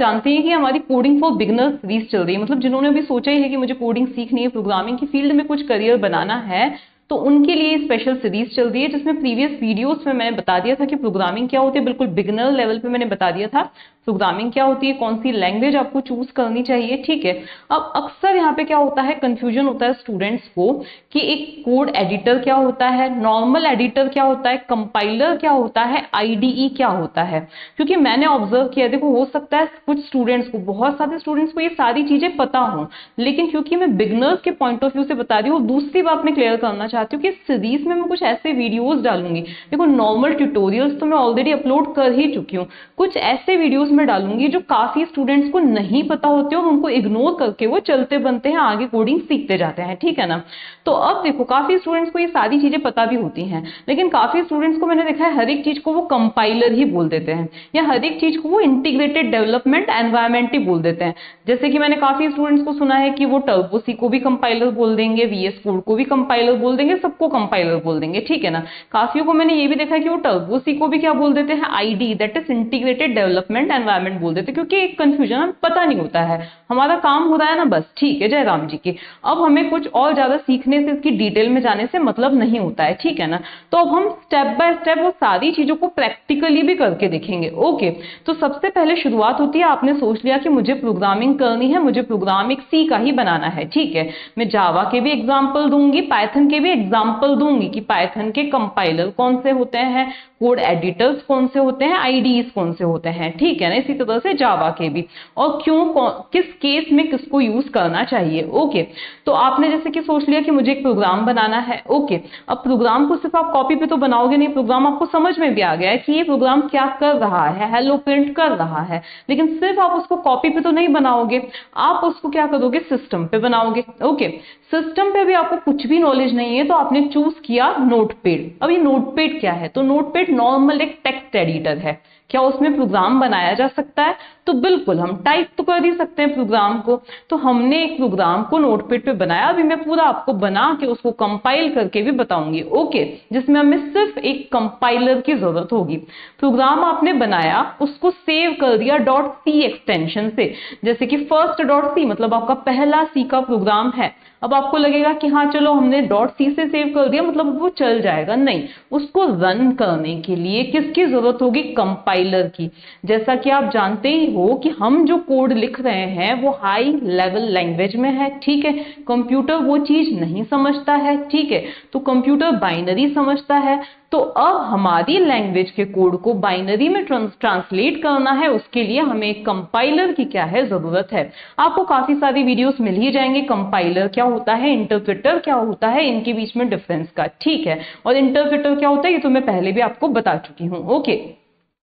जानते हैं कि हमारी कोडिंग फॉर बिगिनर्स सीरीज चल रही है, मतलब जिन्होंने अभी सोचा ही है कि मुझे कोडिंग सीखनी है, प्रोग्रामिंग की फील्ड में कुछ करियर बनाना है, तो उनके लिए स्पेशल सीरीज चल रही है, जिसमें प्रीवियस वीडियोस में मैंने बता दिया था कि प्रोग्रामिंग क्या होती है, बिल्कुल बिगिनर लेवल पे मैंने बता दिया था प्रोग्रामिंग क्या होती है, कौन सी लैंग्वेज आपको चूज करनी चाहिए, ठीक है। अब अक्सर यहाँ पे क्या होता है, कंफ्यूजन होता है स्टूडेंट्स को कि एक कोड एडिटर क्या होता है, नॉर्मल एडिटर क्या होता है, कंपाइलर क्या होता है, आईडीई क्या होता है। क्योंकि मैंने ऑब्जर्व किया, देखो हो सकता है कुछ स्टूडेंट्स को, बहुत सारे स्टूडेंट्स को ये सारी चीजें पता हो, लेकिन क्योंकि मैं बिगिनर्स के पॉइंट ऑफ व्यू से बता रही हूँ, दूसरी बात मैं क्लियर करना चाहती हूँ कि सीरीज में मैं कुछ ऐसे वीडियोस डालूंगी, देखो नॉर्मल ट्यूटोरियल्स तो मैं ऑलरेडी अपलोड कर ही चुकी हूँ, कुछ ऐसे वीडियोस में डालूंगी जो काफी स्टूडेंट्स को नहीं पता होते और उनको इग्नोर करके वो चलते बनते हैं, आगे कोडिंग सीखते जाते हैं, ठीक है ना। तो अब देखो काफी स्टूडेंट्स को ये सारी चीजें पता भी होती हैं, लेकिन काफी स्टूडेंट्स को मैंने देखा है हर एक चीज को वो कंपाइलर ही बोल देते हैं, या हर एक चीज को वो इंटीग्रेटेड डेवलपमेंट एनवायरमेंट ही बोल देते हैं। जैसे कि मैंने काफी स्टूडेंट्स को सुना है कि वो टर्बो सी को भी कंपाइलर बोल देंगे, वीएस कोड को भी कंपाइलर बोल देंगे, सबको कंपाइलर बोल देंगे, ठीक है ना। काफियों को मैंने ये भी देखा है कि वो टर्बो सी को भी क्या बोल देते हैं, ID, that is integrated development environment बोल देते हैं, क्योंकि एक कंफ्यूजन हमें पता नहीं होता है, हमारा काम हो रहा है ना बस, ठीक है, जय राम जी की। अब हमें कुछ और ज्यादा सीखने से, इसकी डिटेल में जाने से मतलब नहीं होता है, ठीक है ना। तो अब हम स्टेप बाय स्टेप वो सारी चीजों को प्रैक्टिकली भी करके देखेंगे, ओके। तो सबसे पहले शुरुआत होती है, आपने सोच लिया कि मुझे प्रोग्रामिंग करनी है, मुझे प्रोग्राम एक सी का ही बनाना है, ठीक है। मैं जावा के भी एग्जाम्पल दूंगी, पाइथन के भी एग्जाम्पल दूंगी कि पाइथन के कंपाइलर कौन से होते हैं, कोड एडिटर्स कौन से होते हैं, आईडीज कौन से होते हैं, ठीक है ना। इसी तरह से जावा के भी, और क्यों, किस केस में किसको यूज करना चाहिए, ओके। तो आपने जैसे कि सोच लिया कि मुझे एक प्रोग्राम बनाना है, ओके। अब प्रोग्राम को सिर्फ आप कॉपी पे तो बनाओगे नहीं, प्रोग्राम आपको समझ में भी आ गया है कि ये प्रोग्राम क्या कर रहा है, हेलो प्रिंट कर रहा है, लेकिन सिर्फ आप उसको कॉपी पे तो नहीं बनाओगे, आप उसको क्या करोगे, सिस्टम पे बनाओगे, ओके। सिस्टम पे भी आपको कुछ भी नॉलेज नहीं है, तो आपने चूज किया नोटपैड। अब ये नोटपैड क्या है, तो नोटपैड नॉर्मल एक टेक्स्ट एडिटर है। क्या उसमें प्रोग्राम बनाया जा सकता है, तो बिल्कुल हम टाइप तो कर ही सकते हैं प्रोग्राम को। तो हमने एक प्रोग्राम को नोटपैड पे बनाया, अभी मैं पूरा आपको बना के उसको कंपाइल करके भी बताऊंगी, ओके, जिसमें हमें सिर्फ एक कंपाइलर की जरूरत होगी। प्रोग्राम आपने बनाया, उसको सेव कर दिया .c एक्सटेंशन से, जैसे कि first.c मतलब आपका पहला सी का प्रोग्राम है। अब आपको लगेगा कि हाँ चलो हमने .c से सेव कर दिया मतलब वो चल जाएगा, नहीं, उसको रन करने के लिए किसकी जरूरत होगी, कंपाइलर की। जैसा कि आप जानते ही हो कि हम जो कोड लिख रहे हैं वो हाई लेवल लैंग्वेज में है, ठीक है। कंप्यूटर वो चीज नहीं समझता है, ठीक है, तो कंप्यूटर बाइनरी समझता है। तो अब हमारी लैंग्वेज के कोड को बाइनरी में ट्रांसलेट करना है, उसके लिए हमें एक कंपाइलर की क्या है, जरूरत है। आपको काफी सारी वीडियोस मिल ही जाएंगे, कंपाइलर क्या होता है, इंटरप्रेटर क्या होता है, इनके बीच में डिफरेंस का, ठीक है। और इंटरप्रेटर क्या होता है ये तो मैं पहले भी आपको बता चुकी हूं, ओके।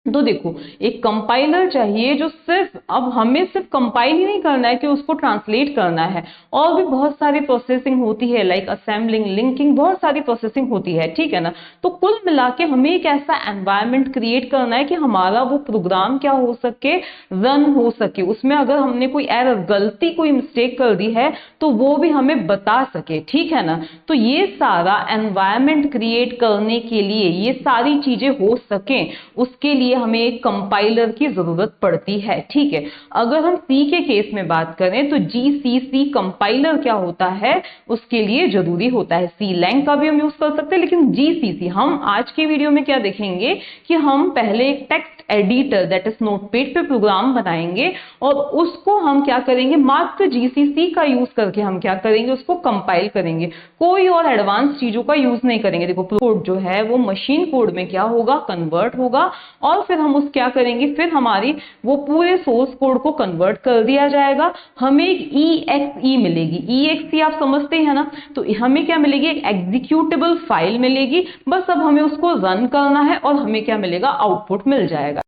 तो देखो एक कंपाइलर चाहिए जो सिर्फ, अब हमें सिर्फ कंपाइल ही नहीं करना है कि उसको ट्रांसलेट करना है, और भी बहुत सारी प्रोसेसिंग होती है, लाइक असेंबलिंग, लिंकिंग, बहुत सारी प्रोसेसिंग होती है, ठीक है ना। तो कुल मिला के हमें एक ऐसा एनवायरनमेंट क्रिएट करना है कि हमारा वो प्रोग्राम क्या हो सके, रन हो सके, उसमें अगर हमने कोई एरर, गलती, कोई मिस्टेक कर दी है तो वो भी हमें बता सके, ठीक है ना। तो ये सारा एनवायरनमेंट क्रिएट करने के लिए, ये सारी चीजें हो सके, उसके लिए हमें एक कंपाइलर की जरूरत पड़ती है, ठीक है। अगर हम सी के केस में बात करें तो जीसीसी कंपाइलर क्या होता है, उसके लिए जरूरी होता है। सी लैंग का भी हम यूज कर सकते हैं, लेकिन जीसीसी हम आज के वीडियो में क्या देखेंगे कि हम पहले एक text editor that is notepad पे प्रोग्राम बनाएंगे, और उसको हम क्या करेंगे, मात्र जीसीसी का यूज करके हम क्या करेंगे, उसको कंपाइल करेंगे, कोई और एडवांस चीजों का यूज नहीं करेंगे। देखो कोड जो है वो मशीन कोड में क्या होगा, कन्वर्ट होगा, और फिर हम उस क्या करेंगे, फिर हमारी वो पूरे सोर्स कोड को कन्वर्ट कर दिया जाएगा, हमें एक EXE मिलेगी। EXE आप समझते हैं ना, तो हमें क्या मिलेगी, एक एग्जीक्यूटेबल फाइल मिलेगी, बस अब हमें उसको रन करना है और हमें क्या मिलेगा, आउटपुट मिल जाएगा।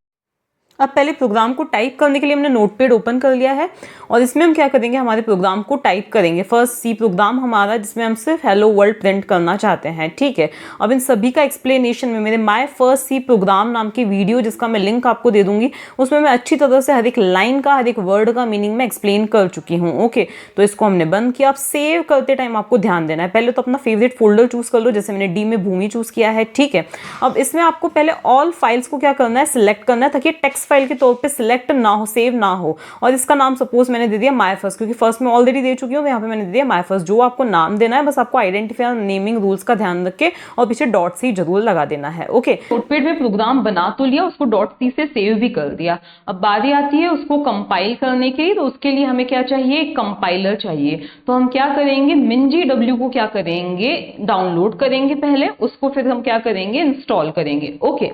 अब पहले प्रोग्राम को टाइप करने के लिए हमने नोटपैड ओपन कर लिया है, और इसमें हम क्या करेंगे, हमारे प्रोग्राम को टाइप करेंगे। फर्स्ट सी प्रोग्राम हमारा, जिसमें हम सिर्फ हेलो वर्ल्ड प्रिंट करना चाहते हैं, ठीक है। अब इन सभी का एक्सप्लेनेशन में मेरे माय फर्स्ट सी प्रोग्राम नाम की वीडियो, जिसका मैं लिंक आपको दे दूंगी, उसमें मैं अच्छी तरह से हर एक लाइन का, हर एक वर्ड का मीनिंग में एक्सप्लेन कर चुकी हूँ, ओके। तो इसको हमने बंद किया। अब सेव करते टाइम आपको ध्यान देना है, पहले तो अपना फेवरेट फोल्डर चूज कर लो, जैसे मैंने डी में भूमि चूज किया है, ठीक है। अब इसमें आपको पहले ऑल फाइल्स को क्या करना है, सिलेक्ट करना है, ताकि टेक्स्ट टेक्स्ट फाइल के तौर पे सिलेक्ट ना हो, सेव ना हो, और इसका नाम सपोज मैंने दे दिया माय फर्स्ट, क्योंकि फर्स्ट में ऑलरेडी दे चुकी हूँ तो यहाँ पे मैंने दे दिया माय फर्स्ट। जो आपको नाम देना है बस आपको आइडेंटिफायर नेमिंग रूल्स का ध्यान रख के और पीछे डॉट सी जरूर लगा देना है। ओके, नोटपैड में प्रोग्राम बना तो लिया, उसको डॉट सी से सेव भी कर दिया। अब बारी आती है उसको कंपाइल करने की, तो उसके लिए हमें क्या चाहिए, कंपाइलर चाहिए। तो हम क्या करेंगे, MinGW को क्या करेंगे, डाउनलोड करेंगे पहले, उसको फिर हम क्या करेंगे, इंस्टॉल करेंगे। ओके,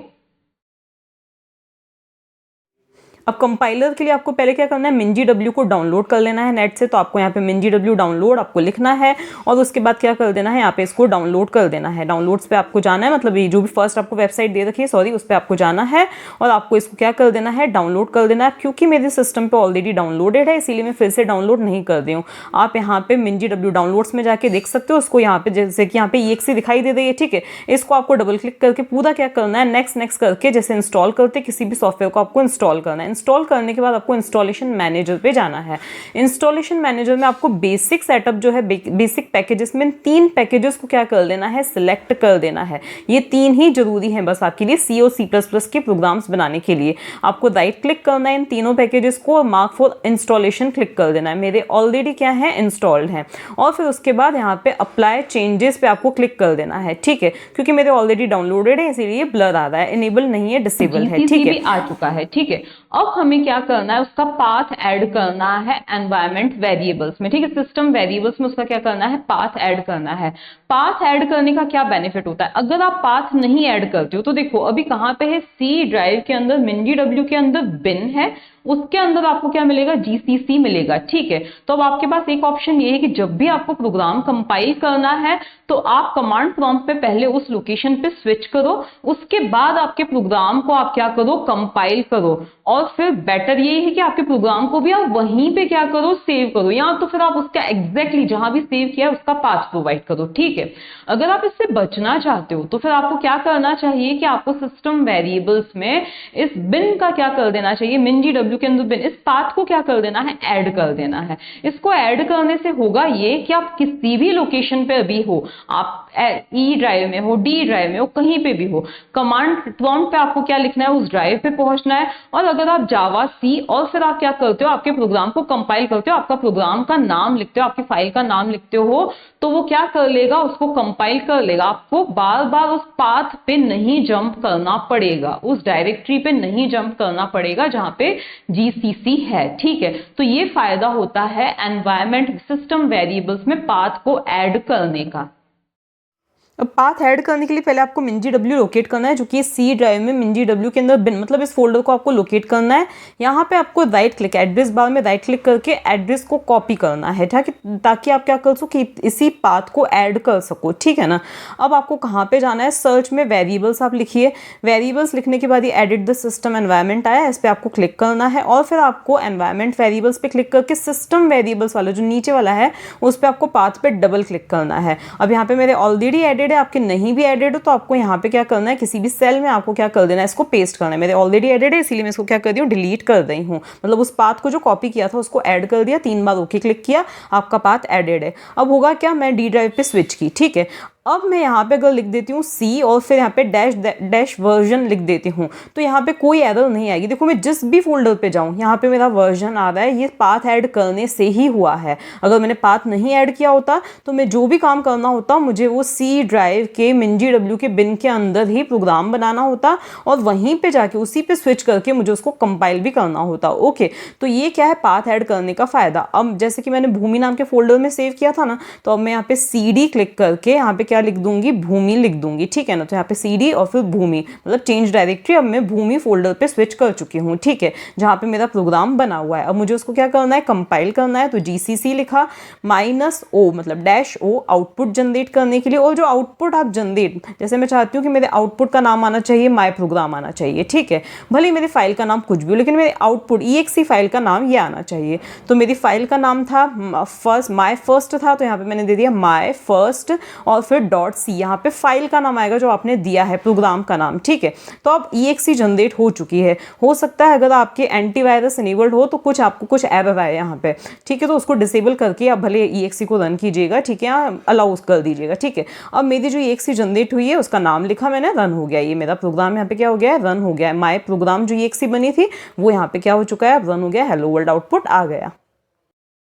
अब कंपाइलर के लिए आपको पहले क्या करना है, MinGW को डाउनलोड कर लेना है नेट से। तो आपको यहाँ पे MinGW डाउनलोड आपको लिखना है और उसके बाद क्या कर देना है, यहाँ पे इसको डाउनलोड कर देना है। डाउनलोड्स पे आपको जाना है, मतलब ये जो भी फर्स्ट आपको वेबसाइट दे रखी है, सॉरी, उस पर आपको जाना है और आपको इसको क्या कर देना है, डाउनलोड कर देना है। क्योंकि मेरे सिस्टम पर ऑलरेडी डाउनलोडेड है इसीलिए मैं फिर से डाउनलोड नहीं कर दी हूँ। आप यहाँ पे MinGW डाउनलोड्स में जाके देख सकते हो उसको। यहाँ पे जैसे कि यहाँ पे EXE दिखाई दे रही है, ठीक है, इसको आपको डबल क्लिक करके पूरा क्या करना है, नेक्स्ट नेक्स्ट करके, जैसे इंस्टॉल करते किसी भी सॉफ्टवेयर को आपको इंस्टॉल करना है। इंस्टॉल करने के बाद आपको इंस्टॉलेशन मैनेजर पे जाना है। इंस्टॉलेशन मैनेजर में आपको बेसिक सेटअप जो है, बेसिक पैकेजेस में 3 पैकेजेस को क्या कर देना है, सिलेक्ट कर देना है। ये 3 ही जरूरी हैं बस आपके लिए C और C++ के प्रोग्राम्स बनाने के लिए। आपको राइट क्लिक करना है इन तीनों पैकेजेस को और मार्क फॉर इंस्टॉलेशन क्लिक कर देना है। मेरे ऑलरेडी क्या है, इंस्टॉल्ड है। और फिर उसके बाद यहाँ पे अप्लाई चेंजेस पे आपको क्लिक कर देना है, ठीक है, क्योंकि मेरे ऑलरेडी डाउनलोडेड है इसीलिए ब्लर आ रहा है, इनेबल नहीं है, डिसेबल है, ठीक है, आ चुका है, ठीक है। अब हमें क्या करना है, उसका पाथ ऐड करना है एनवायरमेंट वेरिएबल्स में, ठीक है, सिस्टम वेरिएबल्स में उसका क्या करना है, पाथ ऐड करना है। पाथ ऐड करने का क्या बेनिफिट होता है, अगर आप पाथ नहीं ऐड करते हो तो देखो अभी कहां पे है, सी ड्राइव के अंदर MinGW के अंदर बिन है, उसके अंदर आपको क्या मिलेगा, GCC मिलेगा, ठीक है। तो अब आपके पास एक ऑप्शन ये है कि जब भी आपको प्रोग्राम कंपाइल करना है तो आप कमांड प्रॉम्प्ट पे पहले उस लोकेशन पे स्विच करो, उसके बाद आपके प्रोग्राम को आप क्या करो, कंपाइल करो, और फिर बेटर यही है कि आपके प्रोग्राम को भी आप वहीं पे क्या करो, सेव करो, या तो फिर आप उसका एग्जैक्टली जहां भी सेव किया है उसका पाथ प्रोवाइड करो, ठीक है। अगर आप इससे बचना चाहते हो तो फिर आपको क्या करना चाहिए कि आपको सिस्टम वेरिएबल्स में इस बिन का क्या कर देना चाहिए, MinGW के अंदर बिन, इस पाथ को क्या कर देना है, ऐड कर देना है। इसको ऐड करने से होगा ये कि आप किसी भी लोकेशन पे अभी हो, आप E ड्राइव में हो, D ड्राइव में हो, कहीं पे भी हो, कमांड प्रॉम्प्ट पे आपको क्या लिखना है, उस ड्राइव पे पहुंचना है। और अगर आप जावा सी और फिर आप क्या करते हो, आपके प्रोग्राम को कंपाइल करते हो, आपका प्रोग्राम का नाम लिखते हो, आपकी फाइल का नाम लिखते हो, तो वो क्या कर लेगा, उसको कंपाइल कर लेगा। आपको बार बार उस पाथ पे नहीं जंप करना पड़ेगा, उस डायरेक्टरी पे नहीं जंप करना पड़ेगा जहां पे GCC है, ठीक है। तो ये फायदा होता है एनवायरमेंट सिस्टम वेरिएबल्स में पाथ को ऐड करने का। अब पाथ ऐड करने के लिए पहले आपको MinGW लोकेट करना है, जो कि C ड्राइव में MinGW के अंदर बिन, मतलब इस फोल्डर को आपको लोकेट करना है। यहाँ पे आपको राइट क्लिक, एड्रेस बार में राइट क्लिक करके एड्रेस को कॉपी करना है, ताकि आप क्या कर सको कि इसी पाथ को ऐड कर सको, ठीक है ना। अब आपको कहाँ पे जाना है, सर्च में वेरिएबल्स आप लिखिए। वेरिएबल्स लिखने के बाद ये एडिट द सिस्टम एनवायरमेंट आया, इस पर आपको क्लिक करना है और फिर आपको एनवायरमेंट वेरिएबल्स पे क्लिक करके सिस्टम वेरिएबल्स वाला जो नीचे वाला है उस पर आपको पाथ पे डबल क्लिक करना है। अब यहाँ पे मेरे ऑलरेडी एडेड है, आपके नहीं भी एडेड हो तो आपको यहाँ पे क्या करना है, किसी भी सेल में आपको क्या कर देना है, इसको पेस्ट करना है। मेरे ऑलरेडी एडेड है इसीलिए मैं इसको क्या कर रही हूँ, डिलीट कर रही हूँ, मतलब उस पाथ को जो कॉपी किया था उसको ऐड कर दिया, 3 बार ओके क्लिक किया, आपका पाथ एडेड है। अब होगा क्या, मैं D ड्राइव पे स्विच की, ठीक है। अब मैं यहाँ पे अगर लिख देती हूँ C और फिर यहाँ पे डैश वर्जन लिख देती हूँ तो यहाँ पे कोई एरर नहीं आएगी। देखो मैं जिस भी फोल्डर पे जाऊँ यहाँ पे मेरा वर्जन आ रहा है, ये पाथ ऐड करने से ही हुआ है। अगर मैंने पाथ नहीं ऐड किया होता तो मैं जो भी काम करना होता मुझे वो C ड्राइव के MinGW के बिन के अंदर ही प्रोग्राम बनाना होता और वहीं पर जाके उसी पे स्विच करके मुझे उसको कंपाइल भी करना होता। ओके, तो ये क्या है पाथ ऐड करने का फायदा। अब जैसे कि मैंने भूमि नाम के फोल्डर में सेव किया था ना, तो अब मैं यहाँ पे CD क्लिक करके यहाँ पे क्या लिख दूंगी, भूमि लिख दूंगी, ठीक है ना। तो यहाँ पे CD और फिर भूमि, मतलब चेंज डायरेक्टरी। अब मैं भूमि फोल्डर पे स्विच कर चुकी हूँ, ठीक है, जहाँ पे मेरा प्रोग्राम बना हुआ है। अब मुझे उसको क्या करना है, कंपाइल करना है। तो GCC लिखा, -O मतलब -O आउटपुट जनरेट करने के लिए। और जो आउटपुट आप जनरेट, जैसे मैं चाहती हूँ कि मेरे आउटपुट का नाम आना चाहिए माई प्रोग्राम आना चाहिए, ठीक है, भले मेरी फाइल का नाम कुछ भी हो, लेकिन मेरे आउटपुट EXE फाइल का नाम ये आना चाहिए। तो मेरी फाइल का नाम था माई फर्स्ट था, तो यहाँ पे मैंने दे दिया माई फर्स्ट और फिर डॉट सी, यहाँ पे फाइल का नाम आएगा जो आपने दिया है, प्रोग्राम का नाम, ठीक है। तो अब EXE जनरेट हो चुकी है। हो सकता है अगर आपके एंटीवायरस इनेबल्ड हो तो कुछ आपको कुछ एरर आए यहाँ पे, ठीक है। तो उसको डिसेबल करके आप भले EXE को रन कीजिएगा, ठीक है, अलाउ कर दीजिएगा, ठीक है। अब मेरी जो EXE जनरेट हुई है उसका नाम लिखा मैंने, रन हो गया, ये मेरा प्रोग्राम यहाँ पे क्या हो गया है, रन हो गया है। माय प्रोग्राम जो EXE बनी थी वो यहाँ पे क्या हो चुका है, रन हो गया, हेलो वर्ल्ड आउटपुट आ गया।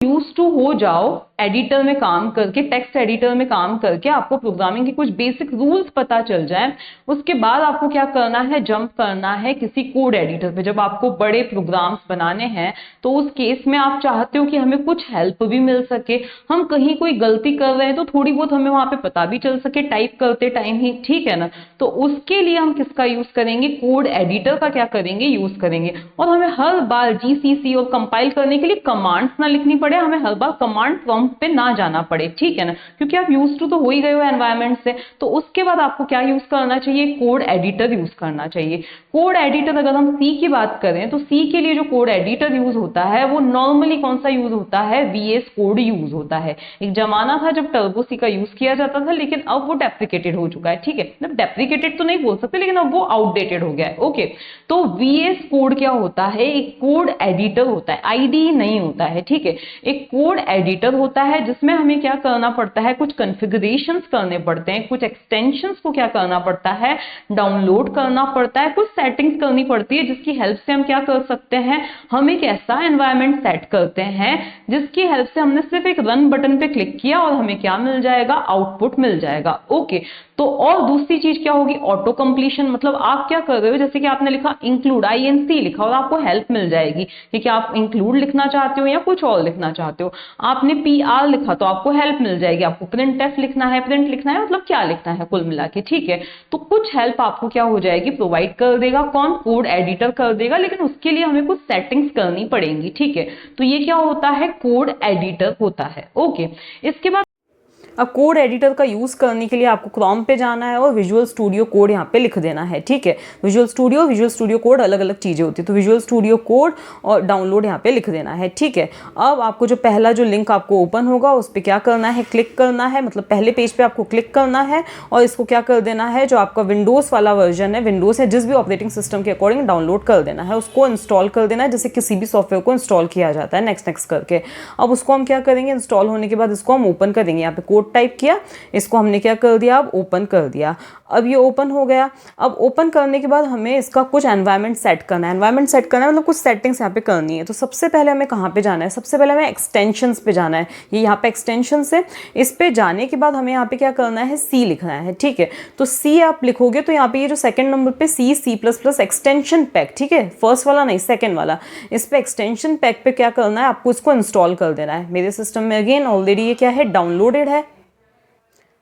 यूज टू हो जाओ एडिटर में काम करके, टेक्स्ट एडिटर में काम करके, आपको प्रोग्रामिंग के कुछ बेसिक रूल्स पता चल जाए। उसके बाद आपको क्या करना है, जंप करना है किसी कोड एडिटर पे। जब आपको बड़े प्रोग्राम्स बनाने हैं तो उस केस में आप चाहते हो कि हमें कुछ हेल्प भी मिल सके, हम कहीं कोई गलती कर रहे हैं तो थोड़ी बहुत हमें वहां पे पता भी चल सके टाइप करते टाइम ही, ठीक है ना। तो उसके लिए हम किसका यूज करेंगे, कोड एडिटर का क्या करेंगे, यूज करेंगे। और हमें हर बार GCC और कंपाइल करने के लिए कमांड्स ना लिखनी पड़े, हमें हर बार कमांड प्रॉम्प्ट पे ना जाना पड़े, ठीक है ना, क्योंकि आप यूज टू तो हो ही गए हो एनवायरनमेंट से। तो उसके बाद आपको क्या यूज करना चाहिए, कोड एडिटर यूज करना चाहिए। कोड एडिटर अगर हम सी की बात करें तो सी के लिए जो कोड एडिटर यूज होता है वो नॉर्मली कौन सा यूज होता है, VS कोड यूज होता है। एक जमाना था जब टर्बो सी का यूज किया जाता था, लेकिन अब वो डेप्रिकेटेड हो चुका है, ठीक है। मतलब डेप्रिकेटेड तो नहीं बोल सकते, लेकिन अब वो आउटडेटेड हो गया है, ओके। तो VS कोड क्या होता है, एक कोड एडिटर होता है, IDE नहीं होता है, ठीक है। एक कोड एडिटर होता है जिसमें हमें क्या करना पड़ता है, कुछ कॉन्फ़िगरेशंस करने पड़ते हैं, कुछ एक्सटेंशंस को क्या करना पड़ता है, डाउनलोड करना पड़ता है, कुछ सेटिंग्स करनी पड़ती है जिसकी हेल्प से हम क्या कर सकते हैं, हम एक ऐसा एनवायरनमेंट सेट करते हैं जिसकी हेल्प से हमने सिर्फ एक रन बटन पे क्लिक किया और हमें क्या मिल जाएगा, आउटपुट मिल जाएगा, ओके। तो और दूसरी चीज क्या होगी, ऑटो कंप्लीशन। मतलब आप क्या कर रहे हो, जैसे कि आपने लिखा इंक्लूड, INC लिखा और आपको हेल्प मिल जाएगी कि क्या आप इंक्लूड लिखना चाहते हो या कुछ और लिखना चाहते हो। आपने PR लिखा तो आपको हेल्प मिल जाएगी, आपको printf लिखना है, प्रिंट लिखना है, मतलब क्या लिखना है कुल मिला के, ठीक है। तो कुछ हेल्प आपको क्या हो जाएगी, प्रोवाइड कर देगा कौन, कोड एडिटर कर देगा, लेकिन उसके लिए हमें कुछ सेटिंग्स करनी पड़ेंगी, ठीक है। तो ये क्या होता है, कोड एडिटर होता है, ओके। इसके बाद अब कोड एडिटर का यूज़ करने के लिए आपको क्रोम पे जाना है और विजुअल स्टूडियो कोड यहाँ पे लिख देना है, ठीक है। विजुअल स्टूडियो कोड अलग अलग चीज़ें होती है, तो विजुअल स्टूडियो कोड और डाउनलोड यहाँ पे लिख देना है, ठीक है। अब आपको जो पहला जो लिंक आपको ओपन होगा उस पर क्या करना है, क्लिक करना है, मतलब पहले पेज पे आपको क्लिक करना है और इसको क्या कर देना है, जो आपका विंडोज़ वाला वर्जन है, विंडोज़ है जिस भी ऑपरेटिंग सिस्टम के अकॉर्डिंग डाउनलोड कर देना है, उसको इंस्टॉल कर देना है, जैसे किसी भी सॉफ्टवेयर को इंस्टॉल किया जाता है, नेक्स्ट करके। अब उसको हम क्या करेंगे, इंस्टॉल होने के बाद इसको हम ओपन करेंगे। यहाँ पे कोड टाइप किया, इसको हमने क्या कर दिया, अब ओपन कर दिया। अब ये ओपन हो गया। अब ओपन करने के बाद हमें इसका कुछ एनवायरनमेंट सेट करना है। एनवायरनमेंट सेट करना है मतलब कुछ सेटिंग्स यहाँ पे करनी है। तो सबसे पहले हमें कहाँ पे जाना है, सबसे पहले हमें एक्सटेंशंस पे जाना है। ये यहाँ पे एक्सटेंशंस है, इस पे जाने के बाद हमें यहाँ पे क्या करना है, सी लिखना है, ठीक है। तो सी आप लिखोगे तो यहाँ पे ये जो सेकंड नंबर पे C++ एक्सटेंशन पैक, ठीक है, फर्स्ट वाला नहीं सेकंड वाला, इस पे एक्सटेंशन पैक पे क्या करना है, आपको इसको इंस्टॉल कर देना है। मेरे सिस्टम में अगेन ऑलरेडी ये क्या है, डाउनलोडेड है,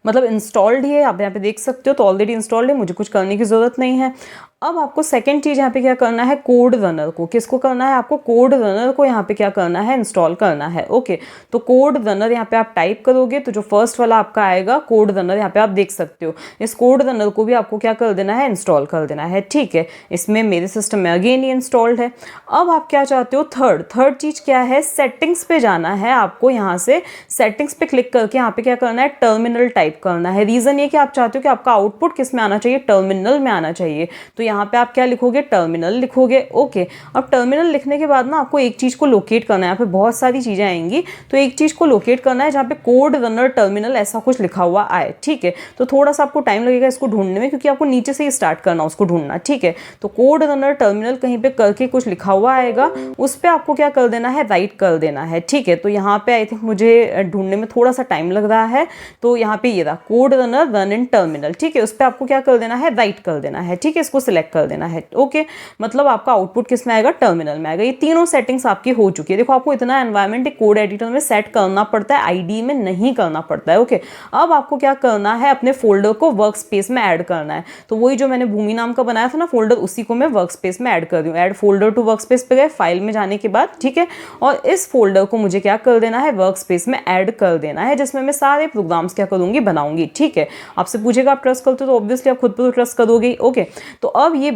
मतलब इंस्टॉल्ड ही है, आप यहाँ पे देख सकते हो। तो ऑलरेडी इंस्टॉल्ड है, मुझे कुछ करने की ज़रूरत नहीं है। अब आपको सेकंड चीज़ यहाँ पे क्या करना है, कोड रनर को, किसको करना है, आपको कोड रनर को यहाँ पे क्या करना है, इंस्टॉल करना है, ओके। तो कोड रनर यहाँ पे आप टाइप करोगे तो जो फर्स्ट वाला आपका आएगा कोड रनर, यहाँ पे आप देख सकते हो। इस कोड रनर को भी आपको क्या कर देना है, इंस्टॉल कर देना है, ठीक है। इसमें मेरे सिस्टम में अगेन ये इंस्टॉल्ड है। अब आप क्या चाहते हो, थर्ड चीज़ क्या है, सेटिंग्स पे जाना है आपको। यहाँ से सेटिंग्स पे क्लिक करके यहाँ पे क्या करना है, टर्मिनल टाइप करना है। रीज़न ये कि आप चाहते हो कि आपका आउटपुट किस में आना चाहिए, टर्मिनल में आना चाहिए। तो यहाँ पे आप क्या लिखोगे, टर्मिनल लिखोगे, ओके। अब टर्मिनल लिखने के बाद ना आपको एक चीज़ को लोकेट करना है। यहाँ पे बहुत सारी चीज़ें आएंगी, तो एक चीज़ को लोकेट करना है जहाँ पे कोड रनर टर्मिनल ऐसा कुछ लिखा हुआ आए, ठीक है। तो थोड़ा सा आपको टाइम लगेगा इसको ढूंढने में, क्योंकि आपको नीचे से ही स्टार्ट करना उसको ढूंढना, ठीक है। तो कोड रनर टर्मिनल कहीं पे करके कुछ लिखा हुआ आएगा, उस पर आपको क्या कर देना है, राइट कर देना है, ठीक है। तो यहाँ पे आई थिंक मुझे ढूंढने में थोड़ा सा टाइम लग रहा है। तो यहाँ पे ये रहा, code runner run in terminal, ठीक है। उस पर आपको क्या कर देना है, राइट कर देना है, ठीक है। इसको सिलेक्ट कर देना है, ओके। मतलब आपका आउटपुट किस में आएगा, टर्मिनल में आएगा। ये तीनों सेटिंग्स आपकी हो चुकी है। देखो आपको इतना एनवायरनमेंट एक कोड एडिटर में सेट करना पड़ता है, आईडी में नहीं करना पड़ता है, ओके। अब आपको क्या करना है, अपने फोल्डर को वर्क स्पेस में ऐड करना है। तो वही जो मैंने भूमि नाम का बनाया था ना फोल्डर, उसी को मैं वर्क स्पेस में ऐड कर दूँ। Add folder to work space पे गए, फाइल में जाने के बाद, ठीक है। और इस फोल्डर को मुझे क्या कर देना है, वर्क स्पेस में ऐड कर देना है, जिसमें मैं सारे प्रोग्राम्स क्या करूँगी, बनाऊंगी, ठीक है। आपसे पूछेगा आप ट्रस्ट करते हो तो ऑब्वियसली आप खुद पर तो ट्रस्ट करोगे, ओके। तो अब ये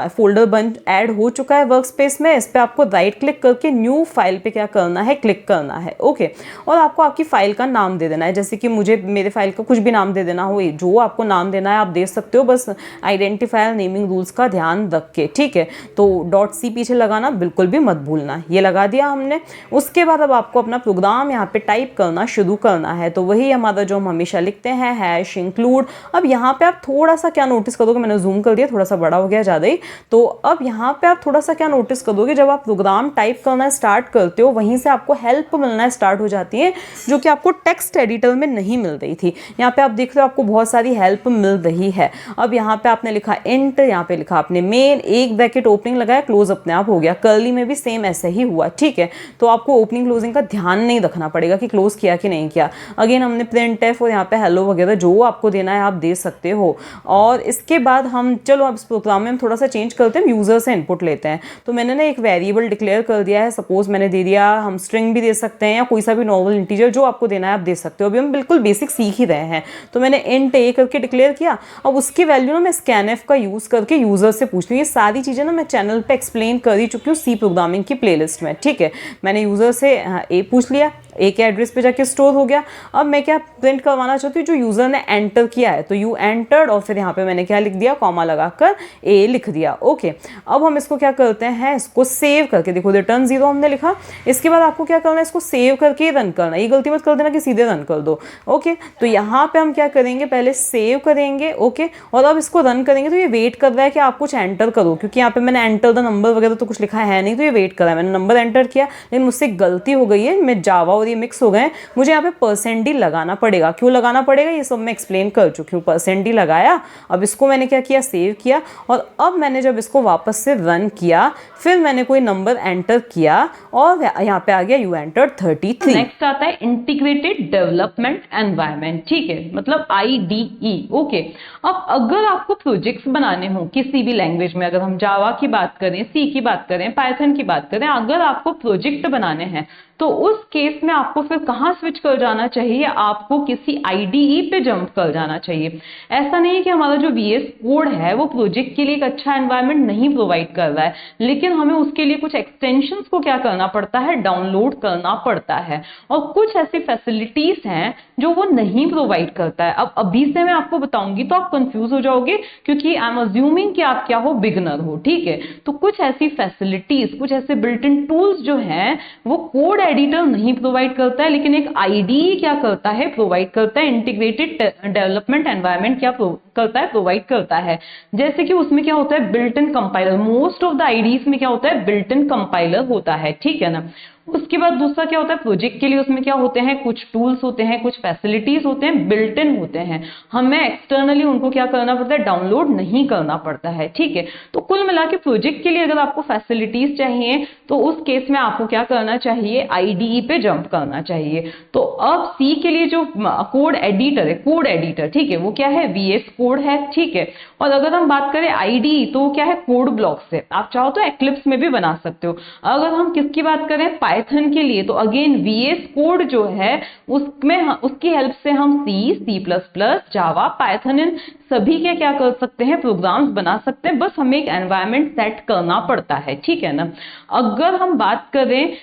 फोल्डर बन ऐड हो चुका है वर्क स्पेस में। इस पर आपको राइट क्लिक करके न्यू फाइल पे क्या करना है, क्लिक करना है, ओके। और आपको आपकी फाइल का नाम दे देना है, जैसे कि मुझे मेरे फाइल का कुछ भी नाम दे देना हो, जो आपको नाम देना है आप दे सकते हो, बस आइडेंटिफायर नेमिंग रूल्स का ध्यान रख के, ठीक है। तो .c पीछे लगाना बिल्कुल भी मत भूलना। ये लगा दिया हमने। उसके बाद अब आपको अपना प्रोग्राम यहाँ पे टाइप करना शुरू करना है। तो वही हमारा जो हम हमेशा लिखते हैं, हैश इंक्लूड। अब यहाँ पे आप थोड़ा सा क्या नोटिस करोगे, मैंने जूम कर दिया, थोड़ा सा बड़ा हो गया ज़्यादा ही। तो अब यहाँ पे आप थोड़ा सा क्या नोटिस करोगे, जब आप प्रोग्राम टाइप करना स्टार्ट करते हो वहीं से आपको हेल्प मिलना स्टार्ट हो जाती है, जो कि आपको टेक्स्ट एडिटर में नहीं मिल रही थी। यहाँ पे आप देख रहे हो आपको बहुत सारी हेल्प मिल रही है। अब यहाँ पे आपने लिखा इंट, यहाँ पे लिखा आपने मेन, एक ब्रैकेट ओपनिंग लगाया, क्लोज अपने आप हो गया। कर्ली में भी सेम ऐसे ही हुआ, ठीक है। तो आपको ओपनिंग क्लोजिंग का ध्यान नहीं रखना पड़ेगा कि क्लोज किया कि नहीं किया। अगेन हमने प्रिंट एफ और यहाँ पे हेलो वगैरह जो आपको देना है आप दे सकते हो। और इसके बाद हम चलो अब इस प्रोग्राम में हम थोड़ा सा चेंज करते हैं, यूजर से इनपुट लेते हैं। तो मैंने ना एक वेरिएबल डिक्लेयर कर दिया है, सपोज मैंने दे दिया, हम स्ट्रिंग भी दे सकते हैं या कोई सा भी नॉर्मल इंटीजर, जो आपको देना है आप दे सकते हो। अभी हम बिल्कुल बेसिक सीख ही रहे हैं। तो मैंने इंट ए करके डिक्लेयर किया। अब उसकी वैल्यू ना मैं स्कैनएफ का यूज करके यूजर से पूछ लूँ। ये सारी चीजें ना मैं चैनल पे एक्सप्लेन कर ही चुकी हूँ सी प्रोग्रामिंग की प्लेलिस्ट में, ठीक है। मैंने यूजर से ए पूछ लिया, ए के एड्रेस पे जाके स्टोर हो गया। अब मैं क्या प्रिंट करवाना चाहती हूँ, जो यूजर ने एंटर किया है, तो यू एंटर्ड, और फिर यहाँ पे मैंने क्या लिख दिया, कॉमा लगाकर ए लिख दिया, ओके। अब हम इसको क्या करते हैं, इसको सेव करके, देखो रिटर्न 0 हमने लिखा। इसके बाद आपको क्या करना है, इसको सेव करके रन करना। ये गलती मत कर देना कि सीधे रन कर दो, ओके। तो यहाँ पे हम क्या करेंगे, पहले सेव करेंगे, ओके। और अब इसको रन करेंगे। तो ये वेट कर रहा है कि आप कुछ एंटर करो, क्योंकि यहाँ पे मैंने एंटर द नंबर वगैरह तो कुछ लिखा है नहीं, तो ये वेट कर रहा है। मैंने नंबर एंटर किया, लेकिन मुझसे गलती हो गई है, मैं जावा और ये मिक्स हो गए, मुझे यहाँ पे %d लगाना पड़ेगा। क्यों लगाना पड़ेगा ये सब मैं एक्सप्लेन कर चुकी हूँ। %d लगाया। अब इसको मैंने क्या किया, सेव किया। और अब मैंने जब इसको वापस से रन किया, फिर मैंने कोई नंबर एंटर किया और यहाँ पे आ गया यू एंटर 33। नेक्स्ट आता है इंटीग्रेटेड डेवलपमेंट एनवायरनमेंट, ठीक है, मतलब IDE, ओके। अब अगर आपको प्रोजेक्ट्स बनाने हो किसी भी लैंग्वेज में, अगर हम जावा की बात करें, सी की बात करें, पाइथन की बात करें, अगर आपको प्रोजेक्ट बनाने हैं तो उस केस में आपको फिर कहाँ स्विच कर जाना चाहिए, आपको किसी IDE पे जंप कर जाना चाहिए। ऐसा नहीं है कि हमारा जो VS कोड है वो प्रोजेक्ट के लिए एक अच्छा एनवायरनमेंट नहीं प्रोवाइड कर रहा है, लेकिन हमें उसके लिए कुछ एक्सटेंशंस को क्या करना पड़ता है, डाउनलोड करना पड़ता है। और कुछ ऐसी फैसिलिटीज हैं जो वो नहीं प्रोवाइड करता है। अब अभी से मैं आपको बताऊंगी तो आप कंफ्यूज हो जाओगे, क्योंकि आई एम अज्यूमिंग कि आप क्या हो, बिगनर हो, ठीक है। तो कुछ ऐसी फैसिलिटीज, कुछ ऐसे बिल्ट इन टूल्स जो हैं वो कोड एडिटर नहीं प्रोवाइड करता है, लेकिन एक IDE क्या करता है, प्रोवाइड करता है। इंटीग्रेटेड डेवलपमेंट एनवायरनमेंट क्या करता है, प्रोवाइड करता है। जैसे कि उसमें क्या होता है, built in compiler. Most of the IDEs में क्या होता है, बिल्ट इन कंपाइलर होता है, ठीक है ना। उसके बाद दूसरा क्या होता है, प्रोजेक्ट के लिए उसमें क्या होते हैं, कुछ टूल्स होते हैं, कुछ फैसिलिटीज होते हैं, बिल्ट इन होते हैं। हमें एक्सटर्नली उनको क्या करना पड़ता है, डाउनलोड नहीं करना पड़ता है, ठीक है। तो कुल मिला के प्रोजेक्ट के लिए अगर आपको फैसिलिटीज चाहिए तो उस केस में आपको क्या करना चाहिए, IDE पे जंप करना चाहिए। तो अब सी के लिए जो कोड एडिटर है, कोड एडिटर, ठीक है, वो क्या है, VS कोड है, ठीक है। और अगर हम बात करें IDE तो वो क्या है, कोड ब्लॉक से। आप चाहो तो एक्लिप्स में भी बना सकते हो। अगर हम किसकी बात करें, पाइथन के लिए, तो अगेन VS कोड जो है उसमें उसकी हेल्प से हम C++, जावा, पाइथन, इन सभी के क्या कर सकते हैं, प्रोग्राम्स बना सकते हैं। बस हमें एक एनवायरनमेंट सेट करना पड़ता है, ठीक है ना। अगर हम बात करें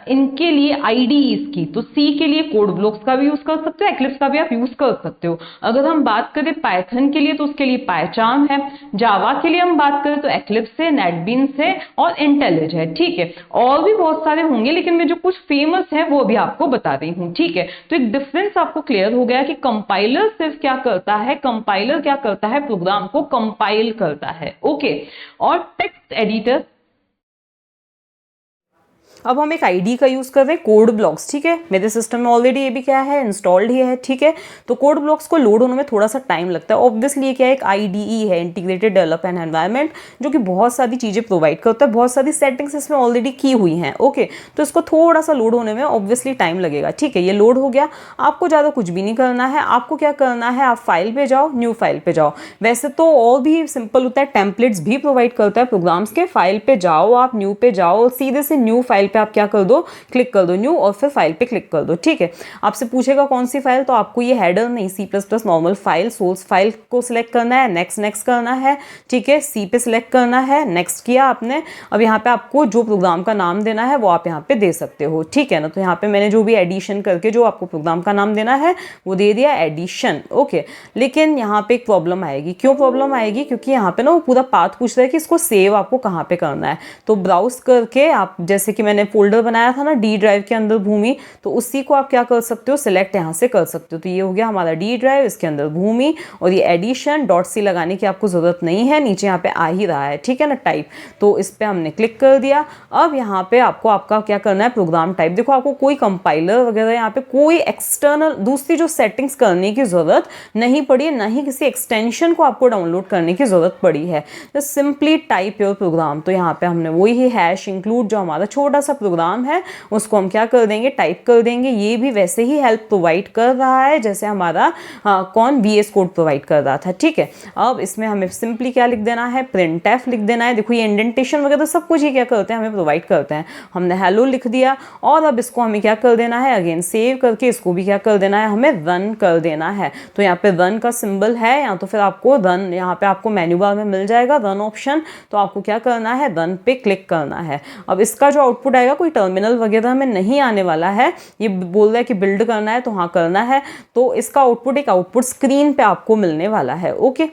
इनके लिए IDEs की, तो C के लिए कोड ब्लॉक्स का भी यूज कर सकते हो, एक्लिप्स का भी आप यूज कर सकते हो। अगर हम बात करें पाइथन के लिए तो उसके लिए पाइचार्म है। जावा के लिए हम बात करें तो एक्लिप्स है, नेटबीन्स है और इंटेलिज है, ठीक है। और भी बहुत सारे होंगे, लेकिन मैं जो कुछ फेमस है वो भी आपको बता रही हूँ, ठीक है। तो एक डिफरेंस आपको क्लियर हो गया कि कंपाइलर सिर्फ क्या करता है, कंपाइलर क्या करता है, प्रोग्राम को कंपाइल करता है, ओके। और टेक्स्ट एडिटर, अब हम एक IDE का यूज़ कर रहे हैं, कोड ब्लॉक्स, ठीक है। मेरे सिस्टम में ऑलरेडी ये भी क्या है, इंस्टॉल्ड ही है, ठीक है। तो कोड ब्लॉक्स को लोड होने में थोड़ा सा टाइम लगता है। ऑब्वियसली ये क्या है, एक IDE है, इंटीग्रेटेड डेवलपमेंट एनवायरनमेंट, जो कि बहुत सारी चीज़ें प्रोवाइड करता है, बहुत सारी सेटिंग्स इसमें ऑलरेडी की हुई हैं, ओके। तो इसको थोड़ा सा लोड होने में ऑब्वियसली टाइम लगेगा, ठीक है। ये लोड हो गया, आपको ज़्यादा कुछ भी नहीं करना है। आपको क्या करना है, आप फाइल पे जाओ, न्यू फाइल पे जाओ। वैसे तो और भी सिंपल होता है, टेम्पलेट्स भी प्रोवाइड करता है प्रोग्राम्स के। फाइल पे जाओ, आप न्यू पे जाओ, सीधे से न्यू फाइल पे आप क्या कर दो, क्लिक कर दो न्यू और फिर फाइल पे क्लिक कर दो। ठीक है, आपसे पूछेगा कौन सी फाइल, तो आपको ये हेडर नहीं, C++ normal file source file को सिलेक्ट करना है, नेक्स्ट करना है। ठीक है, सी पे सिलेक्ट करना है, नेक्स्ट किया आपने। अब यहाँ पे आपको जो प्रोग्राम का नाम देना है वो आप यहाँ पे दे सकते हो। ठीक है ना, तो यहाँ पे मैंने जो भी एडिशन करके जो आपको प्रोग्राम का नाम देना है वो दे दिया, एडिशन। ओके, लेकिन यहाँ पे एक प्रॉब्लम आएगी। क्यों प्रॉब्लम आएगी? क्योंकि यहाँ पे ना वो पूरा पाथ पूछ रहा है कि इसको सेव आपको कहाँ पे करना है। तो ब्राउज करके आप, जैसे कि मैंने फोल्डर बनाया था ना डी ड्राइव के अंदर भूमि, तो उसी को आप क्या कर सकते हो, सिलेक्ट यहाँ से कर सकते हो। तो ये हो गया हमारा डी ड्राइव, इसके अंदर भूमि, और ये एडिशन .c लगाने की आपको जरूरत नहीं है, नीचे यहाँ पे आ ही रहा है। ठीक है ना, टाइप, तो इस पे हमने क्लिक कर दिया। अब यहाँ पे आपको आपका क्या करना है, प्रोग्राम टाइप। देखो आपको कोई कंपाइलर वगैरह यहाँ पे कोई एक्सटर्नल दूसरी जो सेटिंग्स करने की जरूरत नहीं पड़ी है, ना ही किसी एक्सटेंशन को आपको डाउनलोड करने की जरूरत पड़ी है। तो सिंपली टाइप योर प्रोग्राम। तो यहाँ पे हमने वही हैश इंक्लूड जो हमारा छोटा सा प्रोग्राम है उसको हम क्या कर देंगे, टाइप कर देंगे। ये भी वैसे ही हेल्प प्रोवाइड कर रहा है जैसे हमारा कौन VS कोड प्रोवाइड कर रहा था। ठीक है, अब इसमें हमें सिंपली क्या लिख देना है, printf लिख देना है। देखो ये इंडेंटेशन वगैरह सब कुछ ही क्या करते हैं, हमें प्रोवाइड करते हैं। हमने हेलो लिख दिया और अब इसको हमें क्या कर देना है, अगेन सेव करके इसको भी क्या कर देना है, हमें रन कर देना है। तो यहाँ पे रन का सिंबल है, या तो फिर आपको रन, यहाँ पे आपको मेन्यू बार में मिल जाएगा रन ऑप्शन। तो आपको क्या करना है, रन पे क्लिक करना है। अब इसका जो आउटपुट आएगा कोई टर्मिनल वगैरह में नहीं आने वाला है, ये बोल रहा है कि बिल्ड करना है, तो हाँ करना है। तो इसका आउटपुट एक आउटपुट स्क्रीन पे आपको मिलने वाला है। ओके,